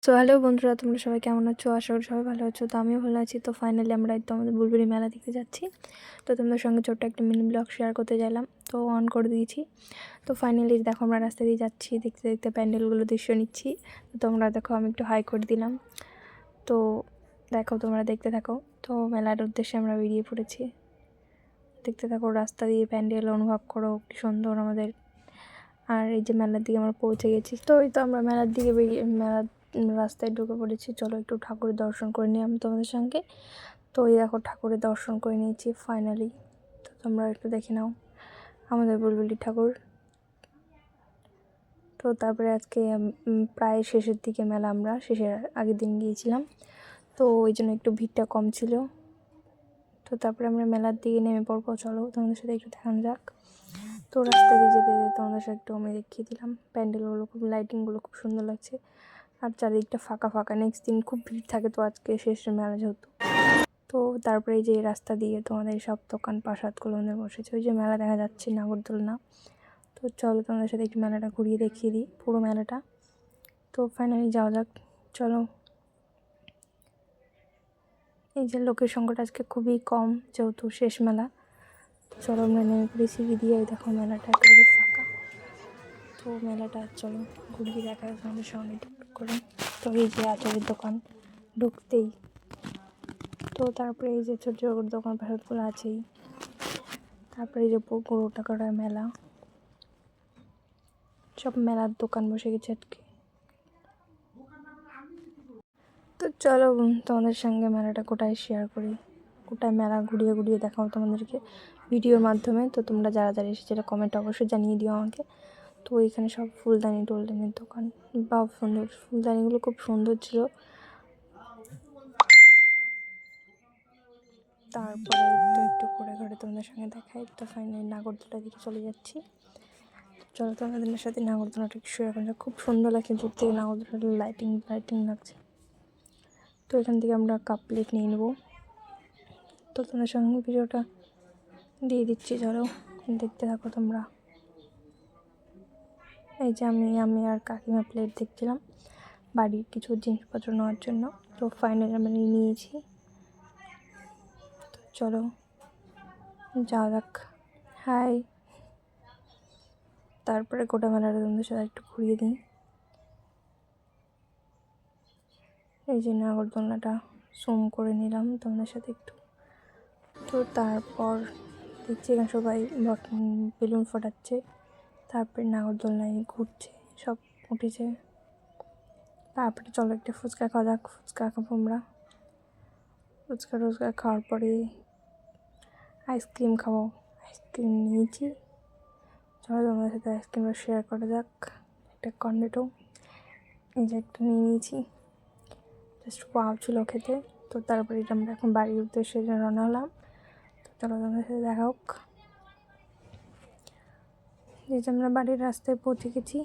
So hello বন্ধুরা, তোমরা সবাই কেমন আছো? আশা করি সবাই ভালো আছো। তো আমিও ভালো আছি। তো ফাইনালি আমরা একদম আমাদের বুলবুলি মেলা দেখতে যাচ্ছি। তো তোমাদের সঙ্গে ছোট্ট একটা মিনি ব্লগ শেয়ার করতে চাইলাম, তো অন করে দিয়েছি। তো ফাইনালি দেখো আমরা রাস্তা দিয়ে যাচ্ছি, দেখতে দেখতে প্যান্ডেলগুলো দৃশ্য নিচ্ছি। তো তোমরা দেখো, আমি একটু হাই করে দিলাম। তো দেখো, তোমরা দেখতে থাকো। তো মেলার উদ্দেশ্যে আমরা বেরিয়ে পড়েছি। দেখতে থাকো, রাস্তা দিয়ে প্যান্ডেল অনুভব করো, কি সুন্দর আমাদের। আর এই যে মেলার দিকে আমরা পৌঁছে গেছি। তো এই তো আমরা মেলার দিকে মেলার রাস্তায় ঢুকে পড়েছি। চলো একটু ঠাকুরের দর্শন করে নিই আমি তোমাদের সঙ্গে। তো এই দেখো, ঠাকুরের দর্শন করে নিয়েছি ফাইনালি। তো তোমরা একটু দেখে নাও আমাদের বুলবুলি ঠাকুর। তো তারপরে আজকে প্রায় শেষের দিকে মেলা, আমরা শেষের আগের দিন গিয়েছিলাম, তো ওই জন্য একটু ভিড়টা কম ছিল। তো তারপরে আমরা মেলার দিকে নেমে পড়বো। চলো তোমাদের সাথে একটু দেখানো যাক। তো রাস্তা দিয়ে যেতে যেতে তোমাদের সাথে একটু আমি দেখিয়ে দিলাম প্যান্ডেলগুলো, খুব লাইটিংগুলো খুব সুন্দর লাগছে। আর চারিদিকটা ফাঁকা ফাঁকা, নেক্সট দিন খুব ভিড় থাকে। তো আজকে শেষ মেলা যেহেতু, তো তারপরে এই যে রাস্তা দিয়ে তোমাদের সব দোকান পাশাতগুলো বসেছে। ওই যে মেলা দেখা যাচ্ছে, নাগরদোলনা। তো চলো তোমাদের সাথে একটু মেলাটা ঘুরিয়ে দেখিয়ে দিই, পুরো মেলাটা। তো ফাইনালি যাওয়া যাক, চলো। এই যে লোকের সংখ্যাটা আজকে খুবই কম, যেহেতু শেষ মেলা। তো চলো আমরা নেমে পড়েছি দিয়ে, দেখো মেলাটা একেবারে ফাঁকা। তো মেলাটা চলো ঘুরিয়ে দেখা তোমাদের সঙ্গে টুকটুক করে। তো এই যে আচারের দোকান ঢুকতেই, তো তারপরে এই যে ছোটো ছোটো দোকান পাশাতগুলো আছেই। তারপরে এই যে পুরো টাকাটার মেলা, সব মেলার দোকান বসে গেছে আজকে। তো চলো তোমাদের সঙ্গে মেলাটা কোটায় শেয়ার করি, কোটায় মেলা ঘুরিয়ে ঘুরিয়ে দেখাও তোমাদেরকে ভিডিওর মাধ্যমে। তো তোমরা যারা যারা এসেছিলে কমেন্ট অবশ্যই জানিয়ে দিও আমাকে। তো এখানে সব ফুলদানি টোলদানির দোকান, বা সুন্দর ফুলদানিগুলো খুব সুন্দর ছিল। তারপরে তো একটু ঘুরে ঘুরে তোমাদের সঙ্গে দেখাই। তো ফাইনালি নাগরদোলার দিকে চলে যাচ্ছি। চলো তোমাদের সাথে নাগরদোলাটা একটু শেয়ার করা, খুব সুন্দর লাগছে দূর থেকে নাগরদোলার লাইটিং লাইটিং লাগছে। তো এখান থেকে আমরা কাপ প্লেট নিয়ে নেবো। তো তোমাদের সঙ্গে ভিডিওটা দিয়ে দিচ্ছি, চলো দেখতে থাকো তোমরা। এই যে আমি আর কাকিমা প্লেট দেখছিলাম বাড়ির কিছু জিনিসপত্র নেওয়ার জন্য। তো ফাইনালি আমরা নিয়ে নিয়েছি। তো চলো যাওয়া যাক। হাই। তারপরে গোটা মেলাটা তোমাদের সাথে একটু ঘুরিয়ে দিই। এই যে নাগরদোলনাটা জুম করে নিলাম তোমাদের সাথে একটু। তো তারপর দেখছি এখানে সবাই বেলুন ফোটাচ্ছে, তারপরে নাগরদোলনায় ঘুরছে, সব উঠেছে। তারপরে চলো একটা ফুচকা খাওয়া যাক, ফুচকা খাবো আমরা। ফুচকা টুচকা খাওয়ার পরে আইসক্রিম খাবো, আইসক্রিম নিয়েছি। চলো তোমাদের সাথে আইসক্রিমটা শেয়ার করা যাক। একটা কর্নেটো এই যে একটা নিয়ে নিয়েছি, জাস্ট ওয়াও ছিল খেতে। তো তারপরে এটা আমরা এখন বাড়ির উদ্দেশ্যে রওনা হলাম। তো চলো তোমাদের সাথে দেখা হোক। এই যে আমরা বাড়ির রাস্তায় পৌঁছে গেছি।